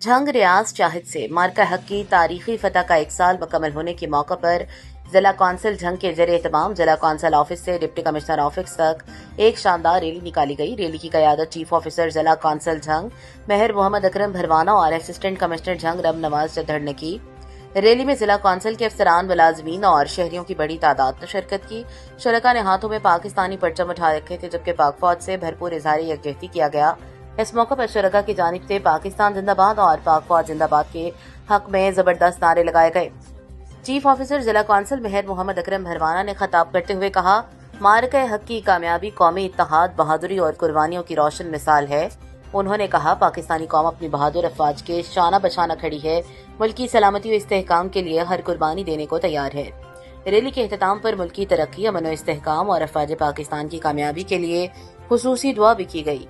झंग रियाज चाहत से मार्का हक की तारीखी फतह का 1 साल मुकम्मल होने के मौके पर जिला कौंसिल झंग के ज़ेरे एहतमाम जिला कौंसिल ऑफिस से डिप्टी कमिश्नर ऑफिस तक एक शानदार रैली निकाली गई। रैली की क़यादत चीफ ऑफिसर जिला कौंसिल झंग मेहर मोहम्मद अकरम भरवाना और असिस्टेंट कमिश्नर झंग रब नवाज चद्धड़ ने की। रैली में जिला कौंसिल के अफसरान, मुलाजमीन और शहरियों की बड़ी तादाद ने शिरकत की। शुरका ने हाथों में पाकिस्तानी परचम उठा रखे थे, जबकि पाक फौज से भरपूर इजहार यकजहती किया गया। इस मौके पर शुरका की जानिब से पाकिस्तान जिंदाबाद और पाक फौज जिंदाबाद के हक में जबरदस्त नारे लगाए गए। चीफ ऑफिसर जिला कौंसिल मेहर मोहम्मद अकरम भरवाना ने खिताब करते हुए कहा, मार्का हक की कामयाबी कौमी इत्तेहाद, बहादुरी और कुर्बानियों की रोशन मिसाल है। उन्होंने कहा, पाकिस्तानी कौम अपनी बहादुर अफवाज के शाना बशाना खड़ी है, मुल्क की सलामती और इस्तेहकाम के लिए हर कुर्बानी देने को तैयार है। रैली के अख्ताम पर मुल्क की तरक्की, अमन और इस्तेहकाम और अफवाज पाकिस्तान की कामयाबी के लिए खुसूसी दुआ भी की गई।